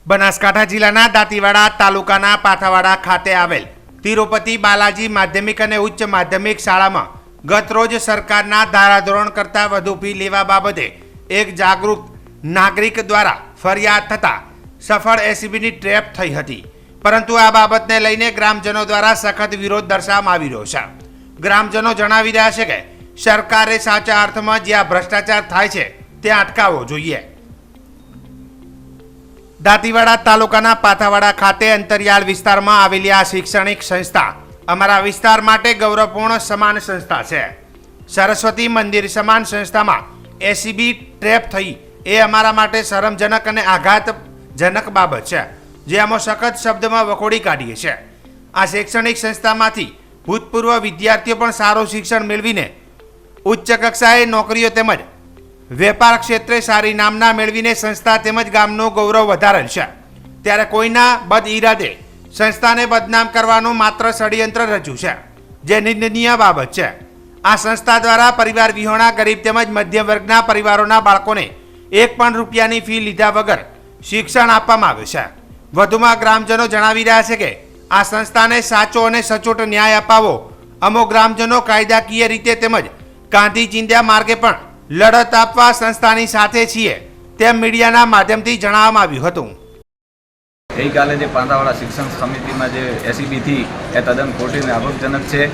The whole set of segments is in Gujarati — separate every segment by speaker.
Speaker 1: બનાસકાંઠા જિલ્લાના દાંતીવાડા તાલુકાના પાથાવાડા ખાતે આવેલ તિરુપતિ બાલાજી માધ્યમિક અને ઉચ્ચ માધ્યમિક શાળામાં ગતરોજ સરકારના ધારાધોરણ કરતાં વધુ ફી લેવા બાબતે એક જાગૃત નાગરિક દ્વારા ફરિયાદ થતાં સફળ એસીબીની ટ્રેપ થઈ હતી, પરંતુ આ બાબતને લઈને ગ્રામજનો દ્વારા સખત વિરોધ દર્શાવવામાં આવી રહ્યો છે। ગ્રામજનો જણાવી રહ્યા છે કે સરકારે સાચા અર્થમાં જ્યાં ભ્રષ્ટાચાર થાય છે ત્યાં અટકાવવો જોઈએ। દાંતીવાડા તાલુકાના પાથાવાડા ખાતે અંતરિયાળ વિસ્તારમાં આવેલી આ શૈક્ષણિક સંસ્થા અમારા વિસ્તાર માટે ગૌરવપૂર્ણ સમાન સંસ્થા છે। સરસ્વતી મંદિર સમાન સંસ્થામાં એસીબી ટ્રેપ થઈ એ અમારા માટે શરમજનક અને આઘાતજનક બાબત છે, જે અમે સખત શબ્દમાં વખોડી કાઢીએ છીએ। આ શૈક્ષણિક સંસ્થામાંથી ભૂતપૂર્વ વિદ્યાર્થીઓ પણ સારું શિક્ષણ મેળવીને ઉચ્ચ કક્ષાએ નોકરીઓ તેમજ વેપાર ક્ષેત્રે સારી નામના મેળવીને સંસ્થા તેમજ ગામનું ગૌરવ વધારેલ છે, ત્યારે કોઈના બદ ઈરાદે સંસ્થાને બદનામ કરવાનું માત્ર ષડયંત્ર રચ્યું છે, જે નિંદનીય બાબત છે। આ સંસ્થા દ્વારા પરિવાર વિહોણા ગરીબ તેમજ મધ્યમ વર્ગના પરિવારોના બાળકોને એક પણ રૂપિયાની ફી લીધા વગર શિક્ષણ આપવામાં આવે છે। વધુમાં ગ્રામજનો જણાવી રહ્યા છે કે આ સંસ્થાને સાચો અને સચોટ ન્યાય અપાવો અમો ગ્રામજનો કાયદાકીય રીતે તેમજ ગાંધી ચિંધ્યા માર્ગે પણ લડત આપવા સંસ્થાની સાથે છીએ, તેમ મીડિયાના માધ્યમથી જણાવવામાં આવ્યું હતું।
Speaker 2: ગઈકાલે જે પાથાવાડા શિક્ષણ સમિતિમાં જે એસીબી થી એ તદ્દન ખોટી અને આવકજનક છે।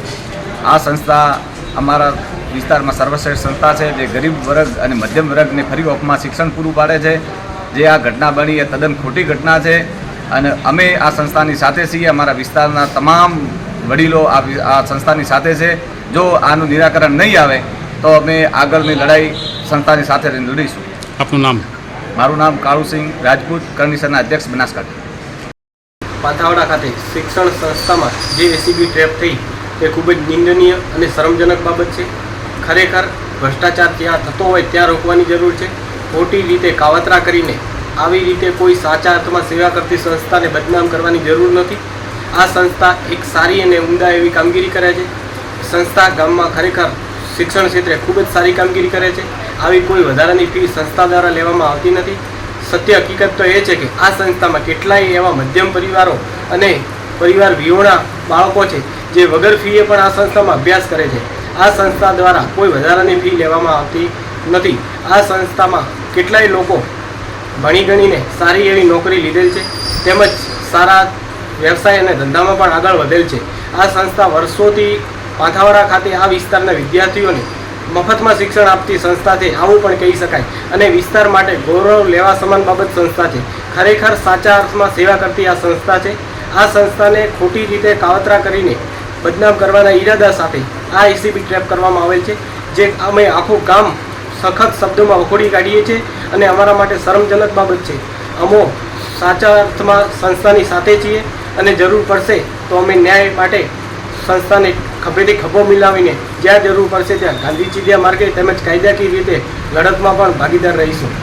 Speaker 2: આ સંસ્થા અમારા વિસ્તારમાં સર્વશ્રેષ્ઠ સંસ્થા છે, જે ગરીબ વર્ગ અને મધ્યમ વર્ગને ફરી વખતમાં શિક્ષણ પૂરું પાડે છે। જે આ ઘટના બની એ તદ્દન ખોટી ઘટના છે અને અમે આ સંસ્થાની સાથે છીએ। અમારા વિસ્તારના તમામ વડીલો આ સંસ્થાની સાથે છે। જો આનું નિરાકરણ નહીં આવે તો અમે આગળની લડાઈ સંસ્થાની સાથે લડીશું।
Speaker 3: આપનું નામ?
Speaker 2: મારું નામ કાળુસિંહ રાજપૂત, કરણીસરના અધ્યક્ષ, બનાસકાંઠા।
Speaker 4: પાથાવાડા ખાતે શિક્ષણ સંસ્થામાં જે એસીબી ટ્રેપ થઈ તે ખૂબ જ નિંદનીય અને શરમજનક બાબત છે। ખરેખર ભ્રષ્ટાચાર ત્યાં થતો હોય ત્યાં રોકવાની જરૂર છે। ખોટી રીતે કાવતરા કરીને આવી રીતે કોઈ સાચા અર્થમાં સેવા કરતી સંસ્થાને બદનામ કરવાની જરૂર નથી। આ સંસ્થા એક સારી અને ઉમદા એવી કામગીરી કરે છે। સંસ્થા ગામમાં ખરેખર શિક્ષણ ક્ષેત્રે ખૂબ જ સારી કામગીરી કરે છે। આવી કોઈ વધારાની ફી સંસ્થા દ્વારા લેવામાં આવતી નથી। સત્ય હકીકત તો એ છે કે આ સંસ્થામાં કેટલાય એવા મધ્યમ પરિવારો અને પરિવાર વિહોણા બાળકો છે જે વગર ફીએ પણ આ સંસ્થામાં અભ્યાસ કરે છે। આ સંસ્થા દ્વારા કોઈ વધારાની ફી લેવામાં આવતી નથી। આ સંસ્થામાં કેટલાય લોકો ભણી ગણીને સારી એવી નોકરી લીધેલ છે તેમજ સારા વ્યવસાય અને ધંધામાં પણ આગળ વધેલ છે। આ સંસ્થા વર્ષોથી પાથાવાડા ખાતે આ વિસ્તારના વિદ્યાર્થીઓને મફતમાં શિક્ષણ આપતી સંસ્થા છે, આવું પણ કહી શકાય અને વિસ્તાર માટે ગૌરવ લેવા સમાન બાબત સંસ્થા છે। ખરેખર સાચા અર્થમાં સેવા કરતી આ સંસ્થા છે। આ સંસ્થાને ખોટી રીતે કાવતરા કરીને બદનામ કરવાના ઈરાદા સાથે આ એસીબી ટ્રેપ કરવામાં આવેલ છે, જે અમે આખું ગામ સખત શબ્દોમાં વખોડી કાઢીએ છીએ અને અમારા માટે શરમજનક બાબત છે। અમો સાચા અર્થમાં સંસ્થાની સાથે છીએ અને જરૂર પડશે તો અમે ન્યાય માટે સંસ્થાને ખભેથી ખભો મિલાવીને જ્યાં જરૂર પડશે ત્યાં ગાંધી ચિંધ્યા માર્ગે તેમજ કાયદાકીય રીતે લડતમાં પણ ભાગીદાર રહીશું।